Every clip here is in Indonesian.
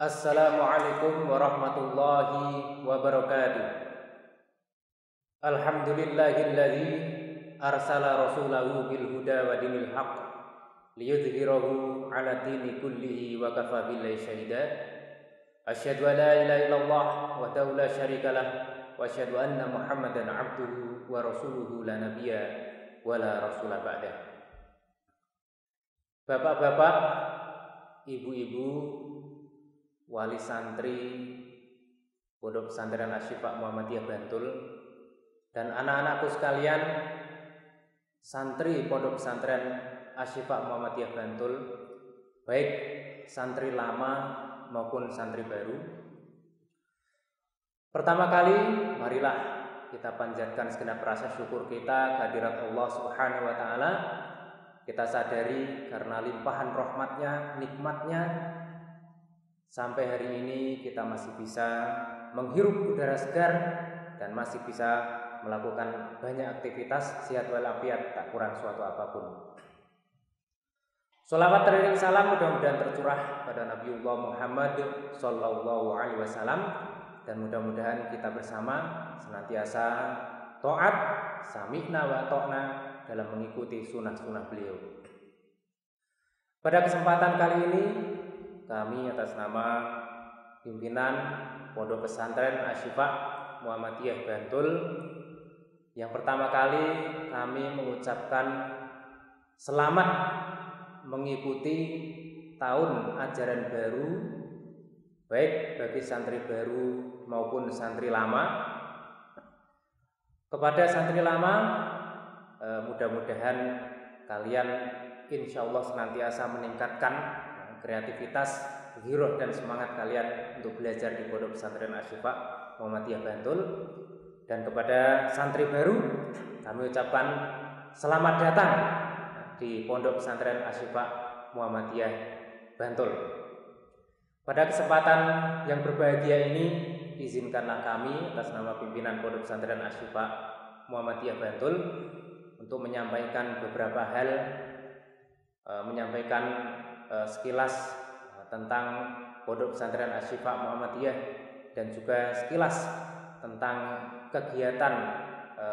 Assalamualaikum warahmatullahi wabarakatuh. Alhamdulillahilladzi arsala rasulahu bil huda wa dinil haqq liyudhhirahu 'ala dini kullihi wa kafa billahi syahida. Asyhadu an la ilaha illallah wahdahu la syarikalah wa asyhadu anna Muhammadan 'abduhu wa rasuluhu la nabiyya wa la rasula ba'dah. Bapak-bapak, ibu-ibu, wali santri Pondok Pesantren Asy-Syifa Muhammadiyah Bantul, dan anak-anakku sekalian, santri Pondok Pesantren Asy-Syifa Muhammadiyah Bantul, baik santri lama maupun santri baru. Pertama kali, marilah kita panjatkan segenap rasa syukur kita kehadirat Allah Subhanahu wa taala. Kita sadari karena limpahan rahmatnya, nikmatnya, sampai hari ini kita masih bisa menghirup udara segar dan masih bisa melakukan banyak aktivitas sehat walafiat, tak kurang suatu apapun. Sholawat teriring salam mudah-mudahan tercurah pada Nabiullah Muhammad Sallallahu Alaihi Wasallam, dan mudah-mudahan kita bersama senantiasa taat, sami'na wa ta'na dalam mengikuti sunnah-sunnah beliau. Pada kesempatan kali ini, kami atas nama pimpinan Pondok Pesantren Asy-Syifa Muhammadiyah Bantul, yang pertama kali kami mengucapkan selamat mengikuti tahun ajaran baru, baik bagi santri baru maupun santri lama. Kepada santri lama, mudah-mudahan kalian insya Allah senantiasa meningkatkan kreativitas, giroh dan semangat kalian untuk belajar di Pondok Pesantren Asy-Syifa Muhammadiyah Bantul. Dan kepada santri baru, kami ucapkan selamat datang di Pondok Pesantren Asy-Syifa Muhammadiyah Bantul. Pada kesempatan yang berbahagia ini, izinkanlah kami atas nama pimpinan Pondok Pesantren Asy-Syifa Muhammadiyah Bantul untuk menyampaikan beberapa hal, menyampaikan sekilas tentang Pondok Pesantren Asy-Syifa Muhammadiyah dan juga sekilas tentang kegiatan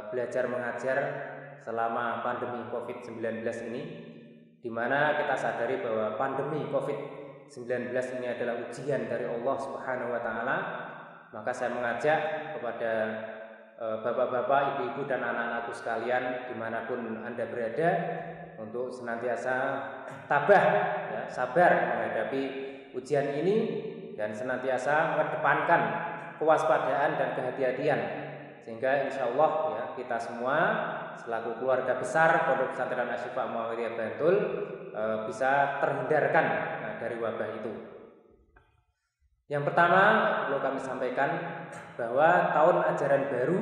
belajar mengajar selama pandemi COVID-19 ini, di mana kita sadari bahwa pandemi COVID-19 ini adalah ujian dari Allah Subhanahu wa taala. Maka saya mengajak kepada bapak-bapak, ibu-ibu dan anak-anakku sekalian dimanapun Anda berada untuk senantiasa tabah, sabar menghadapi ujian ini dan senantiasa mengedepankan kewaspadaan dan kehati-hatian, sehingga insya Allah kita semua selaku keluarga besar Pondok Pesantren Asy-Syifa Muhammadiyah Bantul bisa terhindarkan dari wabah itu. Yang pertama perlu kami sampaikan bahwa tahun ajaran baru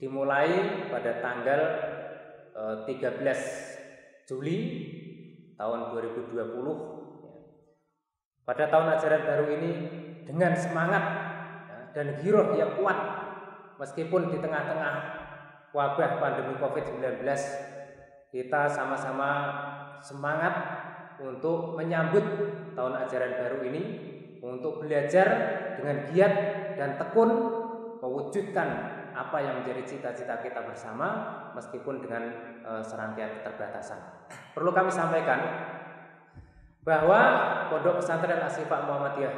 dimulai pada tanggal 13 Juli tahun 2020. Pada tahun ajaran baru ini dengan semangat dan giroh yang kuat, meskipun di tengah-tengah wabah pandemi COVID-19, kita sama-sama semangat untuk menyambut tahun ajaran baru ini, untuk belajar dengan giat dan tekun mewujudkan apa yang menjadi cita-cita kita bersama, meskipun dengan serangkaian keterbatasan. Perlu kami sampaikan bahwa Pondok Pesantren Asy-Syifa Muhammadiyah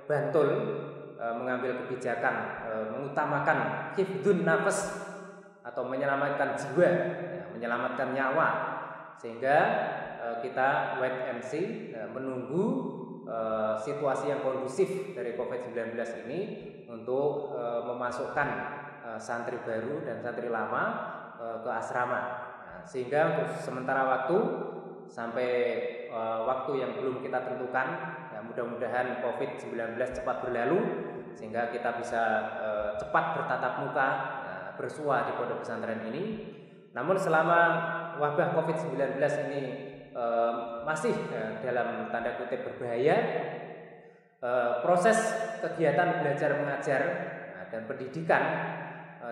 Bantul mengambil kebijakan mengutamakan hifdzun nafas atau menyelamatkan jiwa, menyelamatkan nyawa, sehingga kita wait and see, menunggu situasi yang kondusif dari COVID-19 ini untuk memasukkan santri baru dan santri lama ke asrama. Sehingga untuk sementara waktu sampai waktu yang belum kita tentukan, mudah-mudahan COVID-19 cepat berlalu sehingga kita bisa cepat bertatap muka bersua di pondok pesantren ini. Namun selama wabah COVID-19 ini masih dalam tanda kutip berbahaya, proses kegiatan belajar mengajar dan pendidikan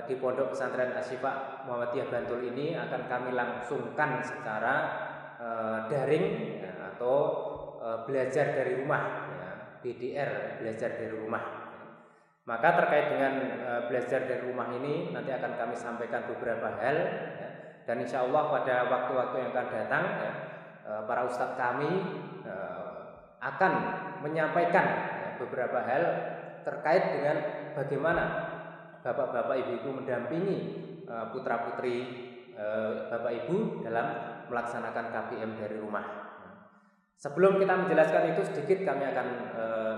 di Pondok Pesantren Asy-Syifa Muhammadiyah Bantul ini akan kami langsungkan secara daring atau belajar dari rumah. BDR, belajar dari rumah. Maka terkait dengan belajar dari rumah ini nanti akan kami sampaikan beberapa hal ya. Dan insya Allah pada waktu-waktu yang akan datang ya, para ustadz kami akan menyampaikan ya, beberapa hal terkait dengan bagaimana bapak-bapak ibu-ibu mendampingi putra-putri bapak ibu dalam melaksanakan KBM dari rumah. Sebelum kita menjelaskan itu sedikit kami akan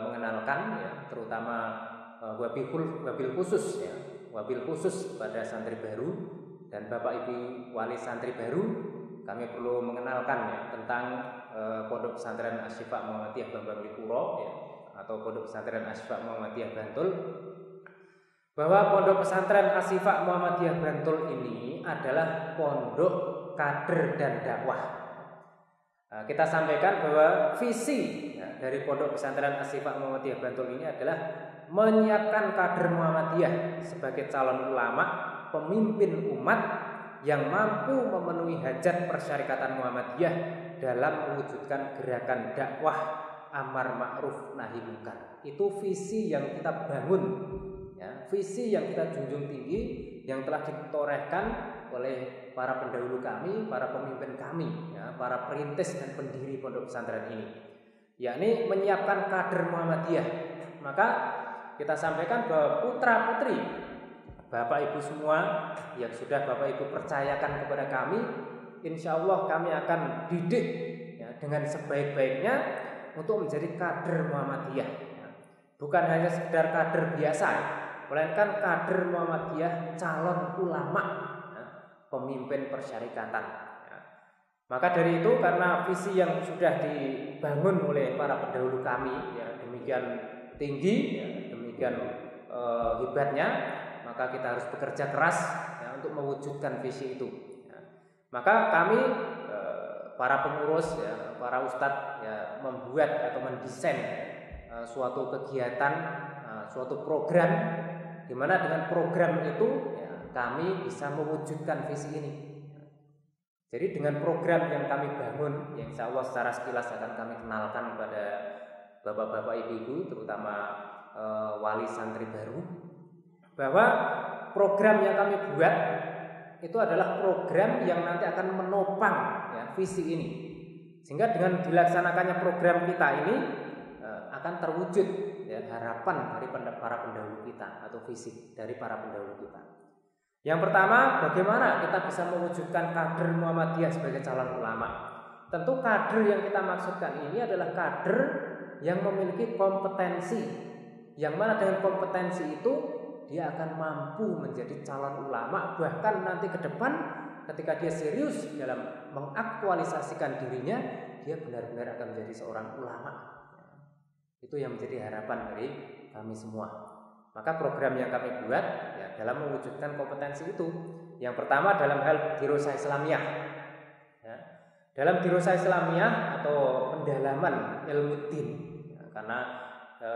mengenalkan ya, terutama wabil khusus ya, wabil khusus pada santri baru dan bapak ibu wali santri baru. Kami perlu mengenalkan ya, tentang Pondok Pesantren Asy-Syifa Muhammadiyah Bambang Lipuro ya, atau Pondok Pesantren Asy-Syifa Muhammadiyah Bantul. Bahwa Pondok Pesantren Asy-Syifa Muhammadiyah Bantul ini adalah pondok kader dan dakwah. Kita sampaikan bahwa visi ya, dari Pondok Pesantren Asy-Syifa Muhammadiyah Bantul ini adalah menyiapkan kader Muhammadiyah sebagai calon ulama, pemimpin umat yang mampu memenuhi hajat persyarikatan Muhammadiyah dalam mewujudkan gerakan dakwah amar ma'ruf nahi munkar. Itu visi yang kita bangun ya, visi yang kita junjung tinggi yang telah ditorehkan oleh para pendahulu kami, para pemimpin kami ya, para perintis dan pendiri pondok pesantren ini, yakni menyiapkan kader Muhammadiyah. Maka kita sampaikan bahwa putra-putri Bapak Ibu semua yang sudah Bapak Ibu percayakan kepada kami, insya Allah kami akan didik ya, dengan sebaik-baiknya untuk menjadi kader Muhammadiyah ya. Bukan hanya sekedar kader biasa, melainkan kader Muhammadiyah calon ulama ya, pemimpin persyarikatan ya. Maka dari itu, karena visi yang sudah dibangun oleh para pendahulu kami ya, demikian tinggi ya, demikian hebatnya, maka kita harus bekerja keras ya, untuk mewujudkan visi itu ya. Maka kami para pengurus ya, para ustadz ya, membuat atau mendesain suatu kegiatan, suatu program, di mana dengan program itu ya, kami bisa mewujudkan visi ini ya. Jadi dengan program yang kami bangun, yang insya Allah secara sekilas akan kami kenalkan kepada bapak-bapak ibu-ibu, terutama wali santri baru, bahwa program yang kami buat itu adalah program yang nanti akan menopang ya, visi ini. Sehingga dengan dilaksanakannya program kita ini akan terwujud ya, harapan dari para pendahulu kita atau visi dari para pendahulu kita. Yang pertama, bagaimana kita bisa mewujudkan kader Muhammadiyah sebagai calon ulama. Tentu kader yang kita maksudkan ini adalah kader yang memiliki kompetensi, yang mana dengan kompetensi itu dia akan mampu menjadi calon ulama, bahkan nanti ke depan ketika dia serius dalam mengaktualisasikan dirinya, dia benar-benar akan menjadi seorang ulama. Itu yang menjadi harapan dari kami semua. Maka program yang kami buat ya, dalam mewujudkan kompetensi itu, yang pertama dalam hal dirosah Islamiyah ya. Dalam dirosah Islamiyah atau pendalaman ilmu din ya, karena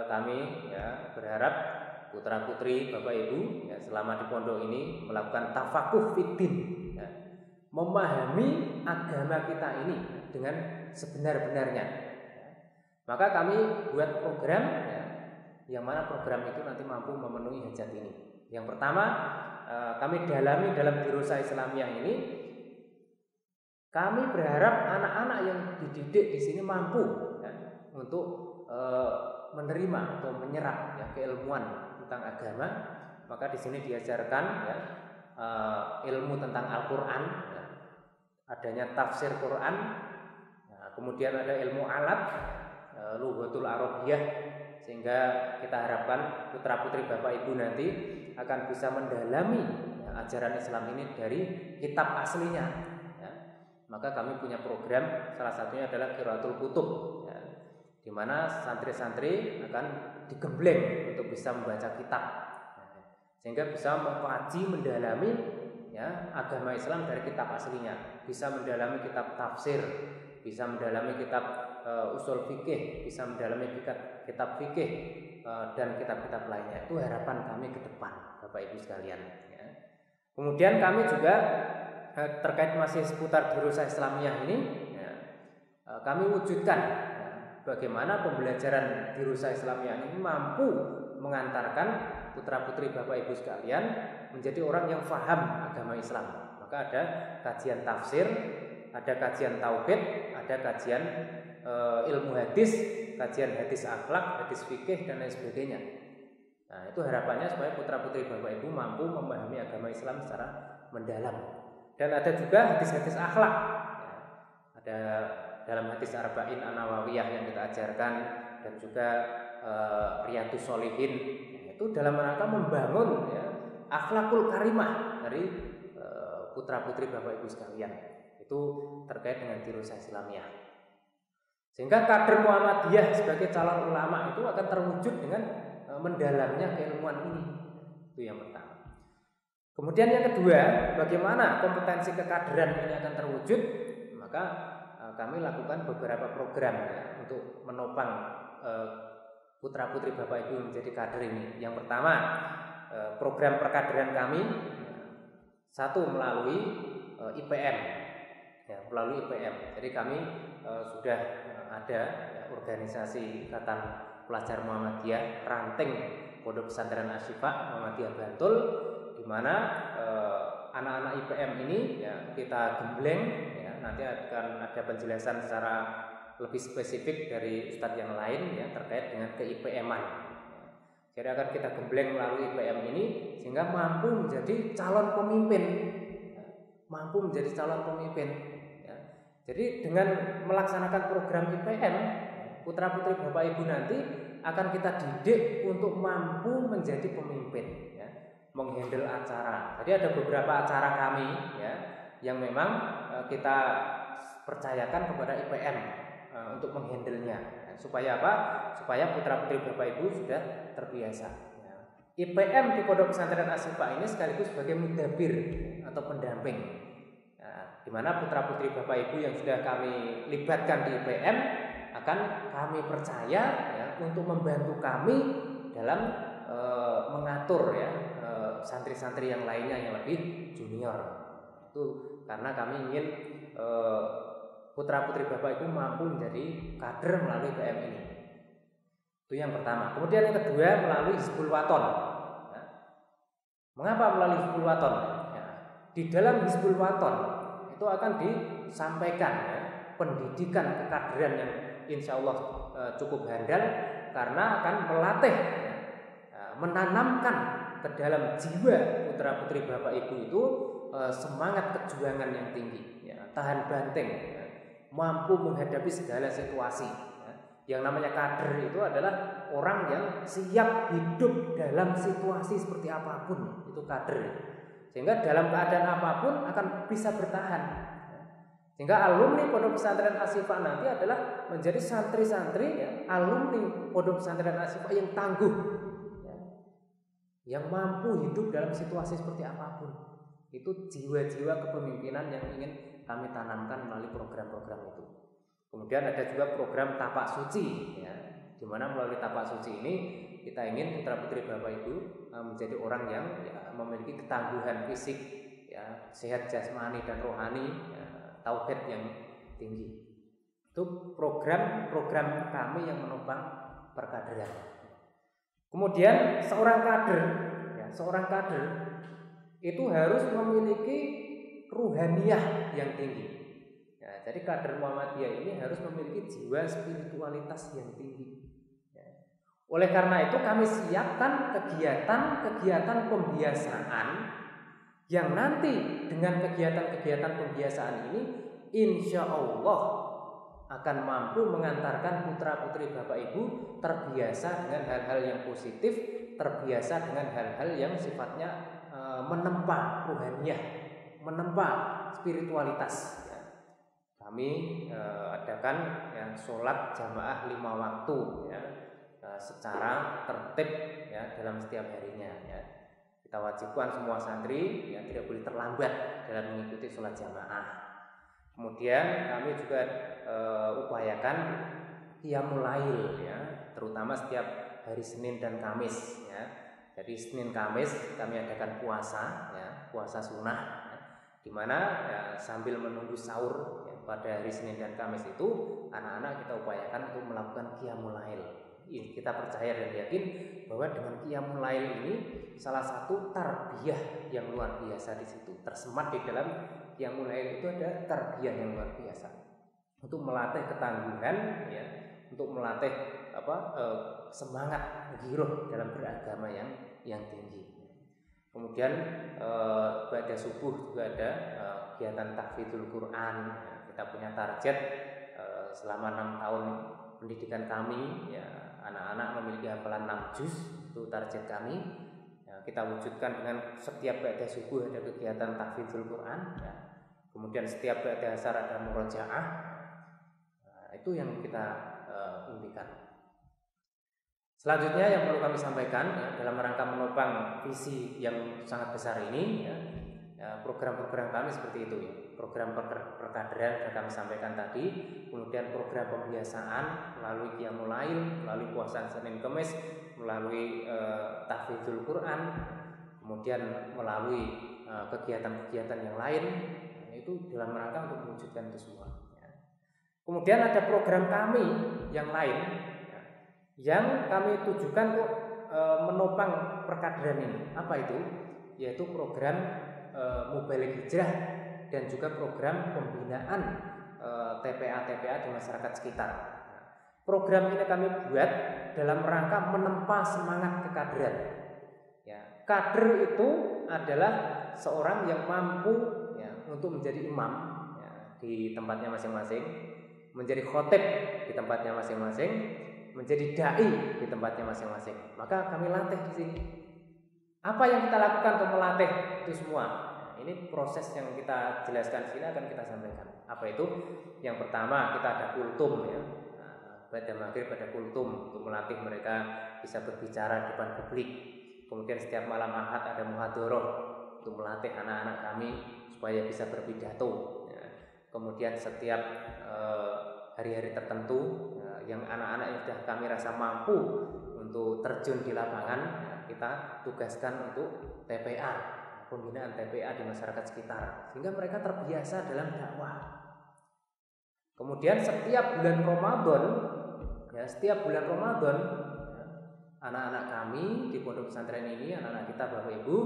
kami ya, berharap putra-putri Bapak Ibu ya, selama di pondok ini melakukan tafakuh fiddin ya, memahami agama kita ini dengan sebenar-benarnya ya. Maka kami buat program ya, yang mana program itu nanti mampu memenuhi hajat ini. Yang pertama kami dalami dalam dirosah Islamiyah ini, kami berharap anak-anak yang dididik di sini mampu ya, untuk menerima atau menyerap ya, keilmuan tentang agama. Maka di sini diajarkan ya, ilmu tentang Al-Quran ya, adanya tafsir Quran ya, kemudian ada ilmu alat lughatul Arabiyah, sehingga kita harapkan putra-putri Bapak Ibu nanti akan bisa mendalami ya, ajaran Islam ini dari kitab aslinya ya. Maka kami punya program, salah satunya adalah Qiraatul Kutub ya, di mana santri-santri akan digembleng untuk bisa membaca kitab ya, sehingga bisa mengkaji, mendalami ya, agama Islam dari kitab aslinya, bisa mendalami kitab tafsir, bisa mendalami kitab usul fikih, bisa mendalami kitab fikih dan kitab-kitab lainnya. Itu harapan kami ke depan, Bapak Ibu sekalian ya. Kemudian kami juga terkait masih seputar dirosah Islamiyah ini ya, kami wujudkan ya, bagaimana pembelajaran di Rusa Islamiyah ini mampu mengantarkan putra-putri Bapak Ibu sekalian menjadi orang yang faham agama Islam. Maka ada kajian tafsir, ada kajian tauhid, ada kajian ilmu hadis, kajian hadis akhlak, hadis fikih dan lain sebagainya. Nah, itu harapannya supaya putra-putri Bapak Ibu mampu memahami agama Islam secara mendalam. Dan ada juga hadis-hadis akhlak. Ya, ada dalam hadis Arba'in An-Nawawiyah yang kita ajarkan dan juga Riyadhus Shalihin. Ya, itu dalam rangka membangun ya, akhlakul karimah dari putra-putri Bapak Ibu sekalian. Itu terkait dengan Dirusah Islamiyah. Sehingga kader Muhammadiyah sebagai calon ulama itu akan terwujud dengan mendalamnya keilmuan ini. Itu yang pertama. Kemudian yang kedua, bagaimana kompetensi kekaderan ini akan terwujud? Maka kami lakukan beberapa program ya, untuk menopang putra-putri Bapak Ibu menjadi kader ini. Yang pertama, program perkaderan kami satu melalui IPM, ya, melalui IPM. Jadi kami sudah ada ya, organisasi Ikatan Pelajar Muhammadiyah ranting Pondok Pesantren Asy-Syifa Muhammadiyah Bantul, di mana anak-anak IPM ini ya, kita gembleng ya, nanti akan ada penjelasan secara lebih spesifik dari ustadz yang lain ya, terkait dengan ke-IPM-an. Jadi akan kita gembleng melalui IPM ini sehingga mampu menjadi calon pemimpin, ya, mampu menjadi calon pemimpin. Ya. Jadi dengan melaksanakan program IPM, putra-putri Bapak Ibu nanti akan kita didik untuk mampu menjadi pemimpin, ya, menghandle acara. Jadi ada beberapa acara kami ya, yang memang kita percayakan kepada IPM untuk menghandlenya. Supaya apa? Supaya putra-putri Bapak Ibu sudah terbiasa. Ya. IPM di Pondok Pesantren Asy-Syifa ini sekaligus sebagai mudabir atau pendamping. Ya, di mana putra-putri Bapak Ibu yang sudah kami libatkan di IPM akan kami percaya ya, untuk membantu kami dalam mengatur ya santri-santri yang lainnya yang lebih junior. Itu karena kami ingin putra-putri Bapak Ibu mampu menjadi kader melalui IPM ini. Itu yang pertama. Kemudian yang kedua melalui Hizbul Wathon. Ya. Mengapa melalui Hizbul Wathon? Ya. Di dalam Hizbul Wathon itu akan disampaikan ya, pendidikan kekaderan yang insya Allah cukup handal karena akan melatih ya, menanamkan ke dalam jiwa putra-putri Bapak Ibu itu semangat kejuangan yang tinggi, ya, tahan banting, ya, mampu menghadapi segala situasi. Ya. Yang namanya kader itu adalah orang yang siap hidup dalam situasi seperti apapun, itu kader. Sehingga dalam keadaan apapun akan bisa bertahan. Sehingga alumni Pondok Pesantren Asy-Syifa nanti adalah menjadi santri-santri ya, alumni Pondok Pesantren Asy-Syifa yang tangguh, ya, yang mampu hidup dalam situasi seperti apapun. Itu jiwa-jiwa kepemimpinan yang ingin kami tanamkan melalui program-program itu. Kemudian ada juga program Tapak Suci, ya, di mana melalui Tapak Suci ini kita ingin putra-putri Bapak Ibu menjadi orang yang ya, memiliki ketangguhan fisik, ya, sehat jasmani dan rohani, ya, tauhid yang tinggi. Itu program-program kami yang menopang perkaderan. Kemudian seorang kader, ya, seorang kader itu harus memiliki ruhaniyah yang tinggi. Ya, jadi kader Muhammadiyah ini harus memiliki jiwa spiritualitas yang tinggi. Ya. Oleh karena itu kami siapkan kegiatan-kegiatan pembiasaan yang nanti dengan kegiatan-kegiatan pembiasaan ini insya Allah akan mampu mengantarkan putra-putri Bapak Ibu terbiasa dengan hal-hal yang positif, terbiasa dengan hal-hal yang sifatnya menempa ruhaniyah, menempa spiritualitas. Ya. Kami adakan ya, sholat jamaah 5 waktu ya, secara tertib ya, dalam setiap harinya. Ya. Kita wajibkan semua santri ya, tidak boleh terlambat dalam mengikuti sholat jamaah. Kemudian kami juga upayakan qiyamul lail ya, terutama setiap hari Senin dan Kamis ya. Jadi Senin Kamis kami adakan puasa ya, puasa sunnah ya, di mana ya, sambil menunggu sahur ya, pada hari Senin dan Kamis itu anak-anak kita upayakan untuk melakukan qiyamul lail. Kita percaya dan yakin bahwa dengan qiyamul lail ini salah satu tarbiyah yang luar biasa di situ. Tersemat di dalam qiyamul lail itu ada tarbiyah yang luar biasa untuk melatih ketangguhan, ya, untuk melatih semangat giroh dalam beragama yang tinggi. Kemudian pada subuh juga ada kegiatan tahfidzul Quran. Kita punya target selama 6 tahun pendidikan kami, ya, anak-anak memiliki hafalan 6 juz, itu target kami. Ya, kita wujudkan dengan setiap ba'da subuh ada kegiatan tahfidzul Quran, ya. Kemudian setiap ba'da asar ada murojaah. Nah, itu yang kita impikan. Selanjutnya yang perlu kami sampaikan, ya, dalam rangka menopang visi yang sangat besar ini, ya, program-program kami seperti itu, ya. Program perkaderan yang kami sampaikan tadi, kemudian program pembiasaan melalui qiyamul lail, melalui puasa Senin Kamis, melalui tahfidzul Quran, kemudian melalui kegiatan-kegiatan yang lain, itu dalam rangka untuk mewujudkan itu semua. Kemudian ada program kami yang lain, yang kami tujukan untuk menopang perkaderan ini. Apa itu? Yaitu program Mubaligh Hijrah dan juga program pembinaan TPA-TPA di masyarakat sekitar. Program ini kami buat dalam rangka menempa semangat kekaderan. Ya, kader itu adalah seorang yang mampu, ya, untuk menjadi imam, ya, di tempatnya masing-masing, menjadi khotib di tempatnya masing-masing, menjadi dai di tempatnya masing-masing. Maka kami latih di sini. Apa yang kita lakukan untuk melatih itu semua? Ini proses yang kita jelaskan di sini akan kita sampaikan. Apa itu? Yang pertama, kita ada kultum, ya. Pada maghrib pada kultum untuk melatih mereka bisa berbicara di depan publik. Kemudian setiap malam Ahad ada muhadharah untuk melatih anak-anak kami supaya bisa berpidato. Ya. Kemudian setiap hari-hari tertentu, ya, yang anak-anak yang sudah kami rasa mampu untuk terjun di lapangan, ya, kita tugaskan untuk TPA. Pembinaan TPA di masyarakat sekitar sehingga mereka terbiasa dalam dakwah. Kemudian setiap bulan Ramadan, ya, anak-anak kami di pondok pesantren ini, anak-anak kita Bapak Ibu,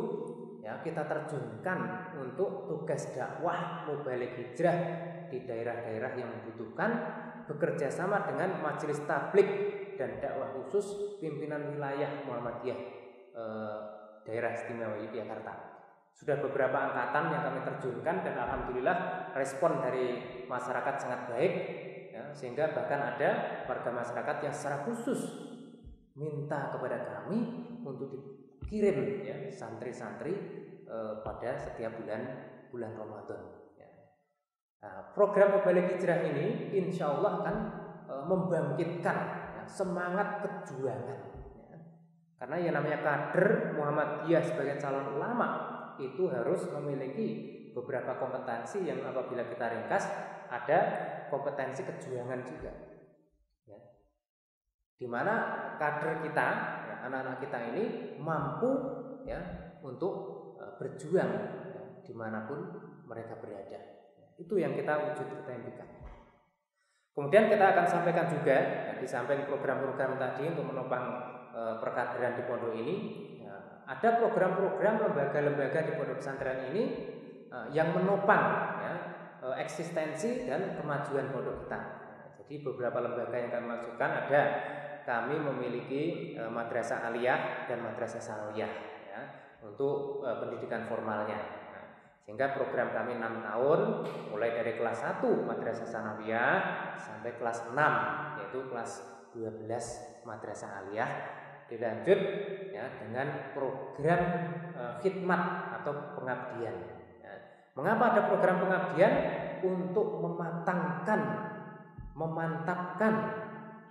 ya, kita terjunkan untuk tugas dakwah Mubaligh Hijrah di daerah-daerah yang membutuhkan, bekerja sama dengan majelis tabligh dan dakwah khusus pimpinan wilayah Muhammadiyah daerah istimewa Yogyakarta. Sudah beberapa angkatan yang kami terjunkan dan alhamdulillah respon dari masyarakat sangat baik, ya, sehingga bahkan ada warga masyarakat yang secara khusus minta kepada kami untuk dikirim, ya, santri-santri pada setiap bulan Ramadan. Ya. Nah, program Mubaligh Hijrah ini insya Allah akan membangkitkan, ya, semangat kejuangan, ya. Karena yang namanya kader Muhammadiyah sebagai calon ulama itu harus memiliki beberapa kompetensi yang apabila kita ringkas ada kompetensi kejuangan juga, ya. Di mana kader kita, ya, anak-anak kita ini mampu, ya, untuk berjuang, ya, dimanapun mereka berada. Itu yang kita impikan. Kemudian kita akan sampaikan juga, ya, di samping program-program tadi untuk menopang perkaderan di pondok ini, ya, ada program-program lembaga-lembaga di pondok pesantren ini yang menopang, ya, eksistensi dan kemajuan pondok kita. Jadi beberapa lembaga yang kami majukan ada, kami memiliki madrasah aliyah dan madrasah sanawiyah, ya, untuk pendidikan formalnya. Sehingga program kami 6 tahun, mulai dari kelas 1 madrasah sanawiyah sampai kelas 6, yaitu kelas 12 madrasah aliyah, dilanjut, ya, dengan program khidmat atau pengabdian. Ya. Mengapa ada program pengabdian? Untuk memantapkan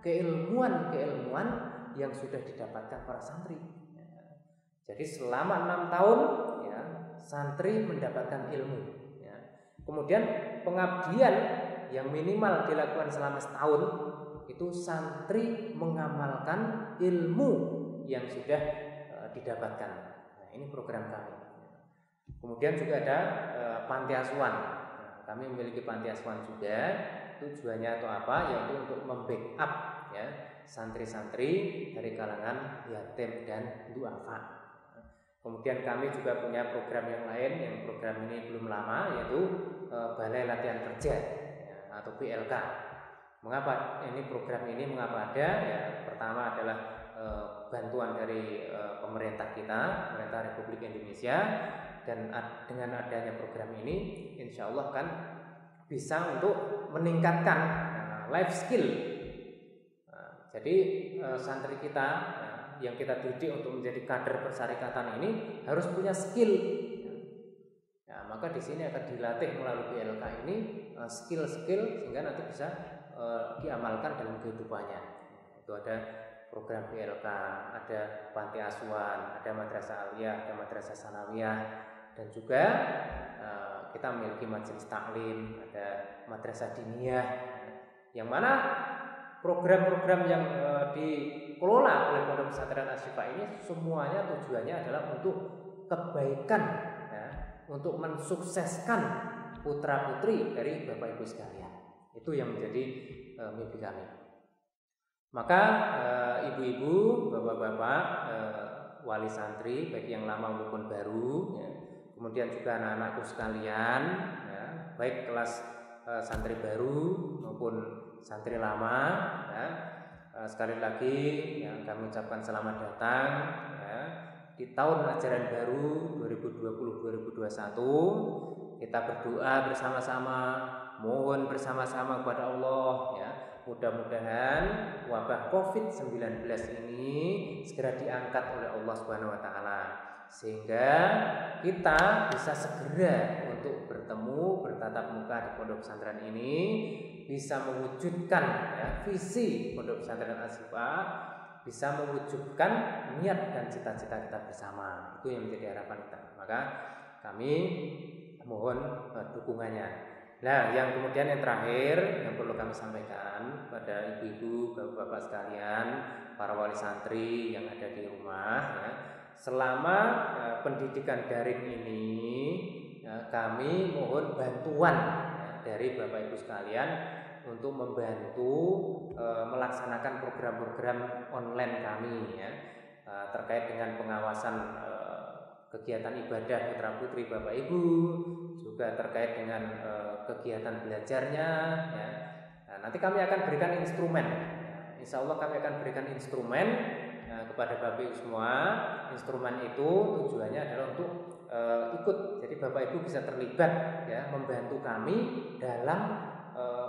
keilmuan yang sudah didapatkan para santri. Ya. Jadi selama 6 tahun, ya, santri mendapatkan ilmu, ya. Kemudian pengabdian yang minimal dilakukan selama setahun, itu santri mengamalkan ilmu yang sudah didapatkan. Nah, ini program kami. Kemudian juga ada panti asuhan. Nah, kami memiliki panti asuhan juga. Tujuannya atau apa? Yaitu untuk membackup ya santri-santri dari kalangan yatim dan duafa. Kemudian kami juga punya program yang lain, yang program ini belum lama, yaitu Balai Latihan Kerja ya, atau BLK. Mengapa ini program ini mengapa ada? Ya, pertama adalah bantuan dari pemerintah kita, pemerintah Republik Indonesia, dan dengan adanya program ini, insya Allah kan bisa untuk meningkatkan life skill. Jadi santri kita yang kita didik untuk menjadi kader persyarikatan ini harus punya skill. Ya, maka di sini akan dilatih melalui BLK ini skill-skill sehingga nanti bisa diamalkan dalam kehidupannya. Itu ada program BLK, ada panti asuhan, ada madrasah aliyah, ada madrasah sanawiyah, dan juga kita memiliki majelis taklim, ada madrasah diniyah, yang mana program-program yang dikelola oleh Pondok Pesantren Asy-Syifa ini semuanya tujuannya adalah untuk kebaikan ya, untuk mensukseskan putra-putri dari Bapak Ibu sekalian. Itu yang menjadi mimpi kami. Maka ibu-ibu, bapak-bapak, wali santri baik yang lama maupun baru ya, kemudian juga anak-anakku sekalian ya, baik kelas santri baru maupun santri lama ya, sekali lagi ya, kami ucapkan selamat datang ya, di tahun ajaran baru 2020-2021. Kita berdoa bersama-sama, mohon bersama-sama kepada Allah ya, mudah-mudahan wabah COVID-19 ini segera diangkat oleh Allah Subhanahu wa taala, sehingga kita bisa segera untuk bertemu bertatap muka di pondok pesantren ini, bisa mewujudkan ya, visi Pondok Pesantren Asy-Syifa, bisa mewujudkan niat dan cita-cita kita bersama. Itu yang menjadi harapan kita. Maka kami mohon dukungannya. Nah, yang kemudian yang terakhir yang perlu kami sampaikan pada ibu-ibu, bapak-bapak sekalian, para wali santri yang ada di rumah ya, selama pendidikan daring ini ya, kami mohon bantuan dari Bapak Ibu sekalian untuk membantu melaksanakan program-program online kami ya, terkait dengan pengawasan kegiatan ibadah putra putri Bapak Ibu, juga terkait dengan kegiatan belajarnya ya. Nah, nanti kami akan berikan instrumen ya, insya Allah kami akan berikan instrumen kepada Bapak Ibu semua. Instrumen itu tujuannya adalah untuk ikut, jadi Bapak Ibu bisa terlibat ya, membantu kami dalam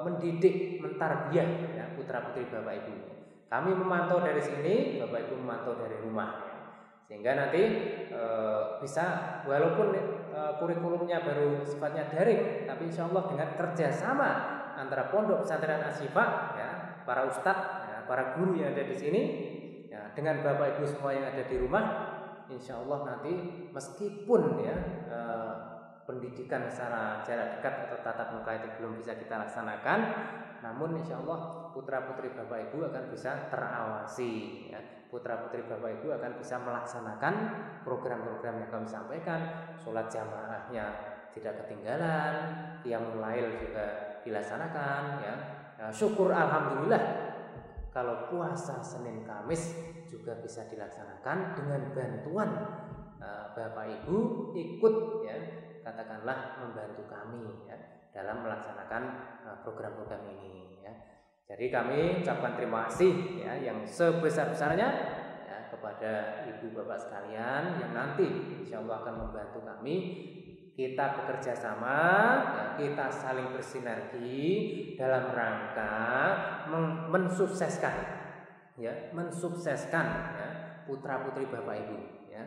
mendidik, mentarbiyah ya, putra putri Bapak Ibu. Kami memantau dari sini, Bapak Ibu memantau dari rumah ya. Sehingga nanti bisa walaupun kurikulumnya baru sifatnya daring, tapi insya Allah dengan kerjasama antara Pondok Pesantren Asy-Syifa ya, para ustadz ya, para guru yang ada di sini ya, dengan Bapak Ibu semua yang ada di rumah, insya Allah nanti meskipun ya pendidikan secara jarak dekat atau tatap muka itu belum bisa kita laksanakan, namun insya Allah putra putri Bapak Ibu akan bisa terawasi ya. Putra putri Bapak Ibu akan bisa melaksanakan program-program yang kami sampaikan. Sholat jamaahnya tidak ketinggalan, qiyamul lail juga dilaksanakan ya. Syukur alhamdulillah kalau puasa Senin Kamis juga bisa dilaksanakan dengan bantuan Bapak Ibu ikut ya, katakanlah membantu kami ya, dalam melaksanakan program-program ini ya. Jadi kami ucapkan terima kasih ya, yang sebesar-besarnya ya, kepada ibu bapak sekalian yang nanti insya Allah akan membantu kami. Kita bekerja sama ya, kita saling bersinergi dalam rangka mensukseskan ya, ya, putra putri Bapak Ibu ya.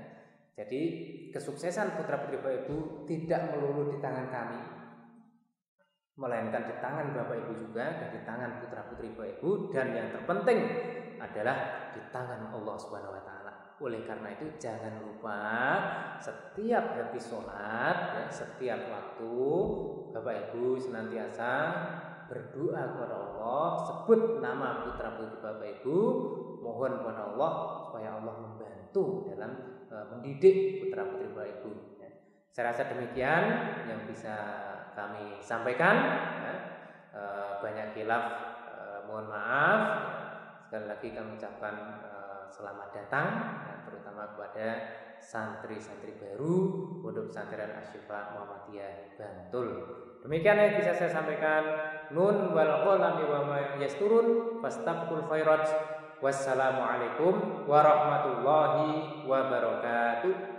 Jadi kesuksesan putra putri Bapak Ibu tidak melulu di tangan kami, melainkan di tangan Bapak Ibu juga dan di tangan putra putri Bapak Ibu, dan yang terpenting adalah di tangan Allah Subhanahu wa taala. Oleh karena itu jangan lupa setiap habis sholat ya, setiap waktu Bapak Ibu senantiasa berdoa kepada Allah, sebut nama putra putri Bapak Ibu, mohon kepada Allah supaya Allah membantu dalam mendidik putra putri Bapak Ibu ya. Saya rasa demikian yang bisa kami sampaikan. Banyak khilaf, mohon maaf. Sekali lagi kami ucapkan selamat datang, terutama kepada santri-santri baru Pondok Pesantren Asy-Syifa Muhammadiyah Bantul. Demikian yang bisa saya sampaikan. Nun wal qalami wa ma yasturun fastabiqul khairat. Wassalamualaikum warahmatullahi wabarakatuh.